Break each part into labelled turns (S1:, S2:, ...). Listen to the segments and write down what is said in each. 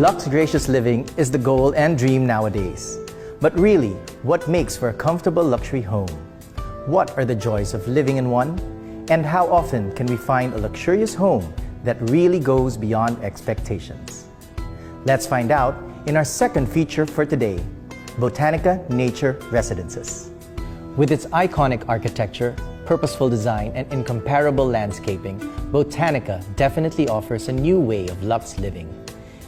S1: Luxurious living is the goal and dream nowadays. But really, what makes for a comfortable luxury home? What are the joys of living in one? And how often can we find a luxurious home that really goes beyond expectations? Let's find out in our second feature for today, Botanika Nature Residences. With its iconic architecture, purposeful design, and incomparable landscaping, Botanika definitely offers a new way of luxe living.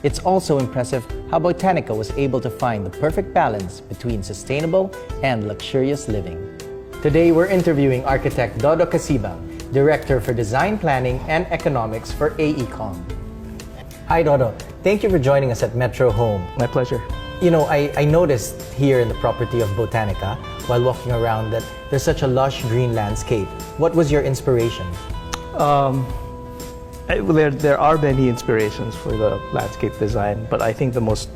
S1: It's also impressive how Botanika was able to find the perfect balance between sustainable and luxurious living. Today, we're interviewing architect Dodo Casibang, Director for Design Planning and Economics for AECOM. Hi Dodo, thank you for joining us at Metro Home.
S2: My pleasure.
S1: You know, I noticed here in the property of Botanika, while walking around, that there's such a lush green landscape. What was your inspiration?
S2: There are many inspirations for the landscape design, but I think the most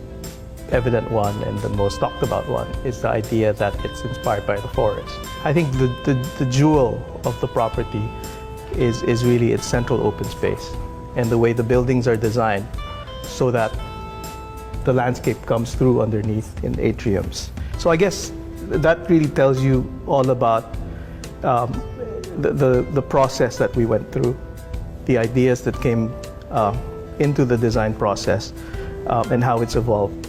S2: evident one and the most talked about one is the idea that it's inspired by the forest. I think the jewel of the property is really its central open space and the way the buildings are designed so that the landscape comes through underneath in atriums. So I guess that really tells you all about the process that we went through, the ideas that came into the design process, and how it's evolved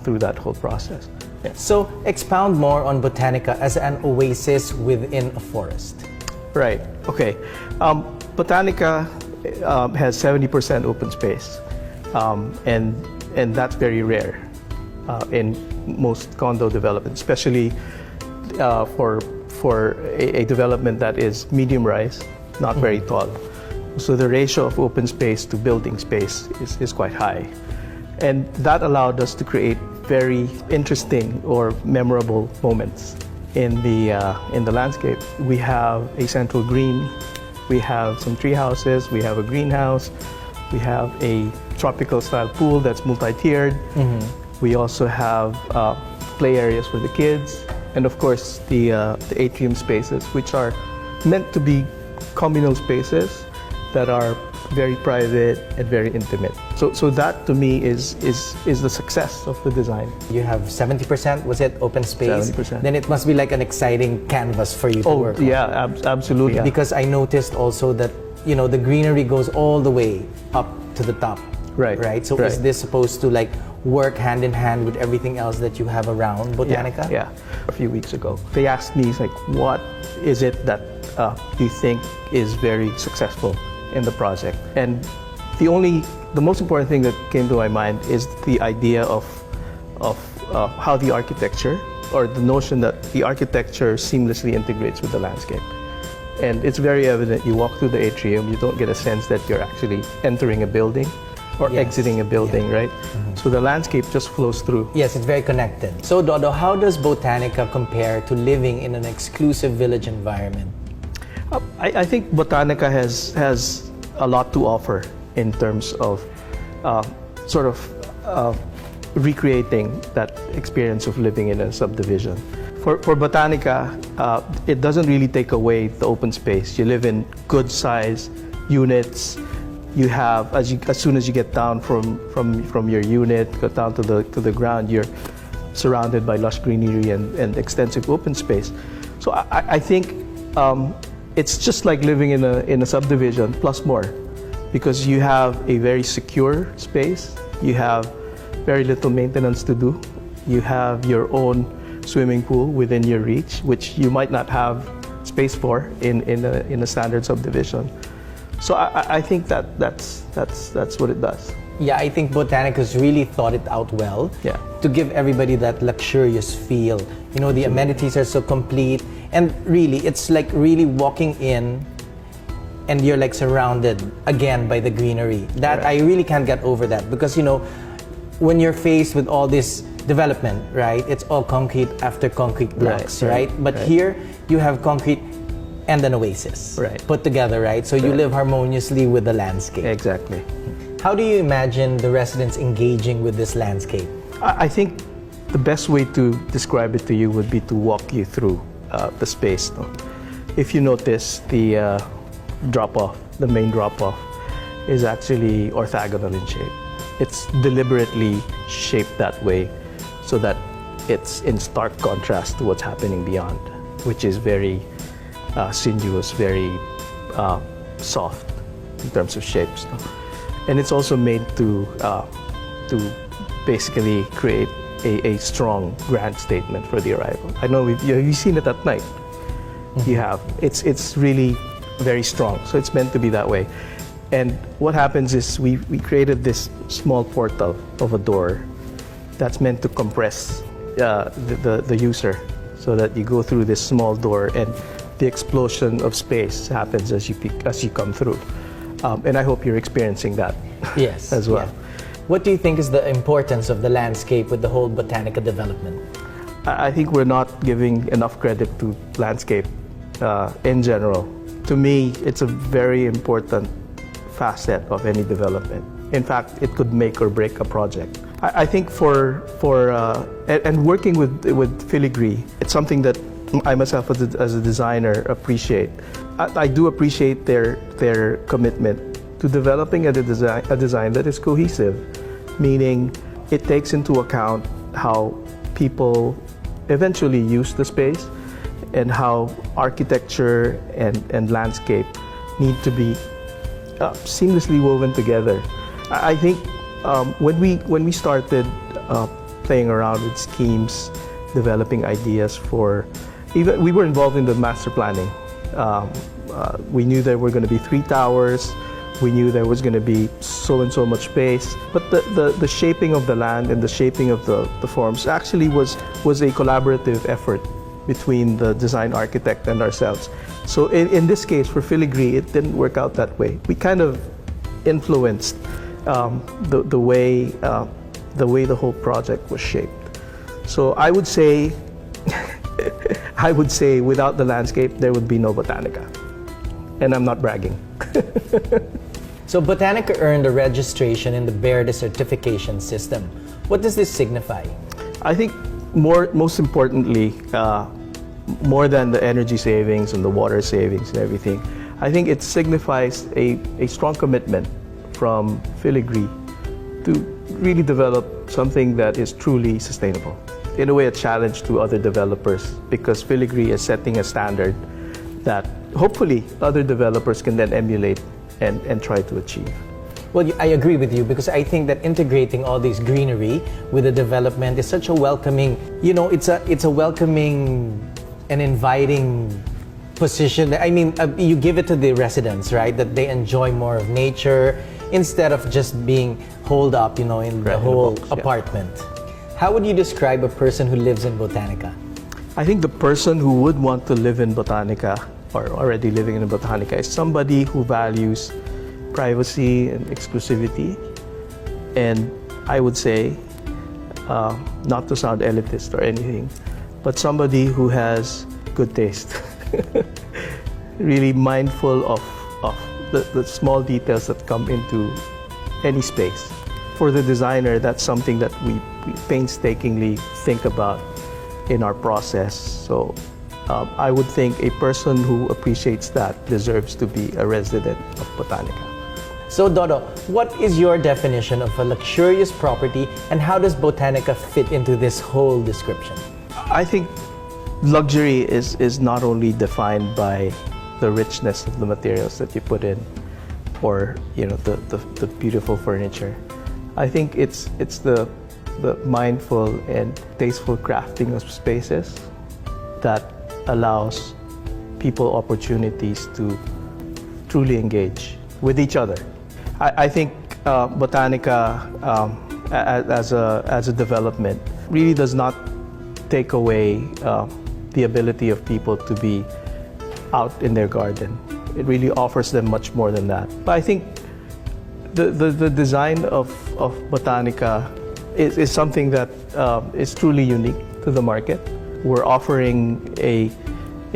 S2: through that whole process.
S1: Yeah. So expound more on Botanika as an oasis within a forest.
S2: Right, okay. Botanika has 70% open space, and that's very rare in most condo developments, especially for a development that is medium rise, not very tall. So the ratio of open space to building space is quite high. And that allowed us to create very interesting or memorable moments in the landscape. We have a central green, we have some tree houses, we have a greenhouse, we have a tropical style pool that's multi-tiered. We also have play areas for the kids, and of course the atrium spaces, which are meant to be communal spaces that are very private and very intimate. So that to me is the success of the design.
S1: You have 70%, was it, open space?
S2: 70%.
S1: Then it must be like an exciting canvas for you to work on.
S2: Yeah, absolutely.
S1: Because I noticed also that, you know, the greenery goes all the way up to the top. Right? So is this supposed to like work hand in hand with everything else that you have around Botanika?
S2: Yeah. A few weeks ago, they asked me, like, what is it that you think is very successful in the project? And the most important thing that came to my mind is the idea of how the architecture, or the notion that the architecture seamlessly integrates with the landscape. And it's very evident. You walk through the atrium, you don't get a sense that you're actually entering a building or exiting a building, right? So the landscape just flows through.
S1: Yes, it's very connected. So Dodo, how does Botanika compare to living in an exclusive village environment?
S2: I think Botanika has a lot to offer in terms of recreating that experience of living in a subdivision. For Botanika, it doesn't really take away the open space. You live in good size units. You have, as soon as you get down from your unit, go down to the ground, you're surrounded by lush greenery and extensive open space. So I think it's just like living in a subdivision plus more, because you have a very secure space. You have very little maintenance to do. You have your own swimming pool within your reach, which you might not have space for in a standard subdivision. So I think that's what it does.
S1: Yeah, I think Botanika's really thought it out well to give everybody that luxurious feel. You know, the amenities are so complete, and really, it's like really walking in and you're like surrounded again by the greenery. That I really can't get over that, because, you know, when you're faced with all this development, right, it's all concrete after concrete blocks, right? But here you have concrete and an oasis put together, right? So you live harmoniously with the landscape.
S2: Exactly.
S1: How do you imagine the residents engaging with this landscape?
S2: I think the best way to describe it to you would be to walk you through the space. No? If you notice, the drop-off, the main drop-off, is actually orthogonal in shape. it's deliberately shaped that way so that it's in stark contrast to what's happening beyond, which is very sinuous, very soft in terms of shapes. And it's also made to basically create a strong grand statement for the arrival. I know you've seen it at night. Mm-hmm. You have. It's really very strong, so it's meant to be that way. And what happens is we created this small portal of a door that's meant to compress the user, so that you go through this small door and the explosion of space happens as you come through. And I hope you're experiencing that.
S1: Yes.
S2: as well.
S1: Yeah. What do you think is the importance of the landscape with the whole Botanika development?
S2: I think we're not giving enough credit to landscape in general. To me, it's a very important facet of any development. In fact, it could make or break a project. I think and working with Filigree, it's something that I myself as a designer appreciate. I do appreciate their commitment to developing a design that is cohesive, meaning it takes into account how people eventually use the space and how architecture and landscape need to be seamlessly woven together. I think when we started playing around with schemes, developing ideas we were involved in the master planning. We knew there were going to be 3 towers. We knew there was going to be so and so much space, but the shaping of the land and the shaping of the forms actually was a collaborative effort between the design architect and ourselves. So in this case, for Filigree, it didn't work out that way. We kind of influenced the way the whole project was shaped. So I would say, without the landscape, there would be no Botanika. And I'm not bragging.
S1: So Botanika earned a registration in the BERDE certification system. What does this signify?
S2: I think most importantly, more than the energy savings and the water savings and everything, I think it signifies a strong commitment from Filigree to really develop something that is truly sustainable. In a way, a challenge to other developers, because Filigree is setting a standard that hopefully other developers can then emulate and try to achieve.
S1: Well, I agree with you, because I think that integrating all this greenery with the development is such a welcoming, it's a welcoming and inviting position. I mean, you give it to the residents, right? That they enjoy more of nature instead of just being holed up, in the whole apartment. Yeah. How would you describe a person who lives in Botanika?
S2: I think the person who would want to live in Botanika or already living in Botanika is somebody who values privacy and exclusivity, and I would say, not to sound elitist or anything, but somebody who has good taste. Really mindful of the small details that come into any space. For the designer, that's something that we painstakingly think about in our process. So I would think a person who appreciates that deserves to be a resident of Botanika.
S1: So Dodo, what is your definition of a luxurious property, and how does Botanika fit into this whole description?
S2: I think luxury is not only defined by the richness of the materials that you put in, or the beautiful furniture. I think it's the mindful and tasteful crafting of spaces that allows people opportunities to truly engage with each other. I think Botanika as a development really does not take away the ability of people to be out in their garden. It really offers them much more than that. But I think the design of Botanika is something that is truly unique to the market. We're offering a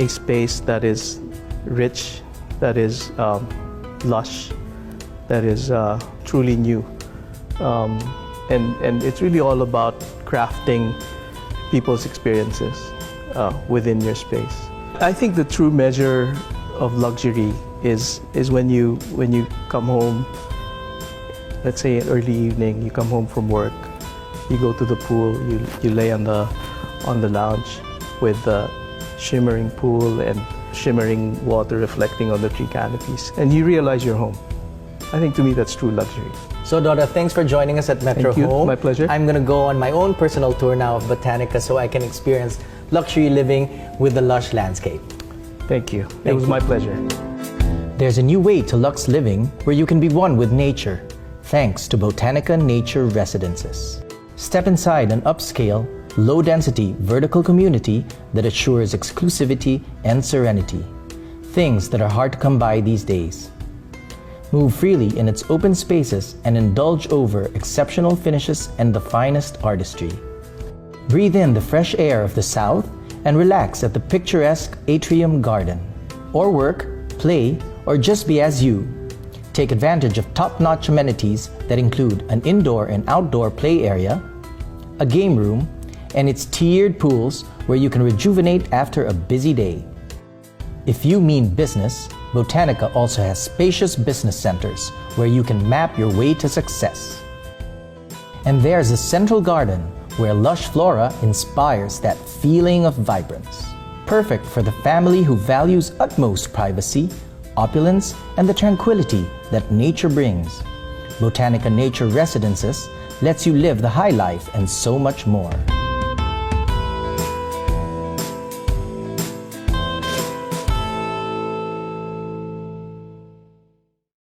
S2: space that is rich, that is lush, that is truly new. And it's really all about crafting people's experiences within your space. I think the true measure of luxury is when you come home let's say early evening, you come home from work, you go to the pool, you lay on the lounge with the shimmering pool and shimmering water reflecting on the tree canopies, and you realize you're home. I think to me that's true luxury.
S1: So Dora, thanks for joining us at Metro
S2: Thank you.
S1: Home.
S2: My pleasure.
S1: I'm going to go on my own personal tour now of Botanika so I can experience luxury living with the lush landscape.
S2: Thank you. It was my pleasure.
S1: There's a new way to luxe living where you can be one with nature, thanks to Botanika Nature Residences. Step inside an upscale, low-density vertical community that assures exclusivity and serenity, things that are hard to come by these days. Move freely in its open spaces and indulge over exceptional finishes and the finest artistry. Breathe in the fresh air of the South and relax at the picturesque atrium garden. Or work, play, or just be as you. Take advantage of top-notch amenities that include an indoor and outdoor play area, a game room, and its tiered pools where you can rejuvenate after a busy day. If you mean business, Botanika also has spacious business centers where you can map your way to success. And there's a central garden where lush flora inspires that feeling of vibrance. Perfect for the family who values utmost privacy, opulence, and the tranquility that nature brings. Botanika Nature Residences lets you live the high life and so much more.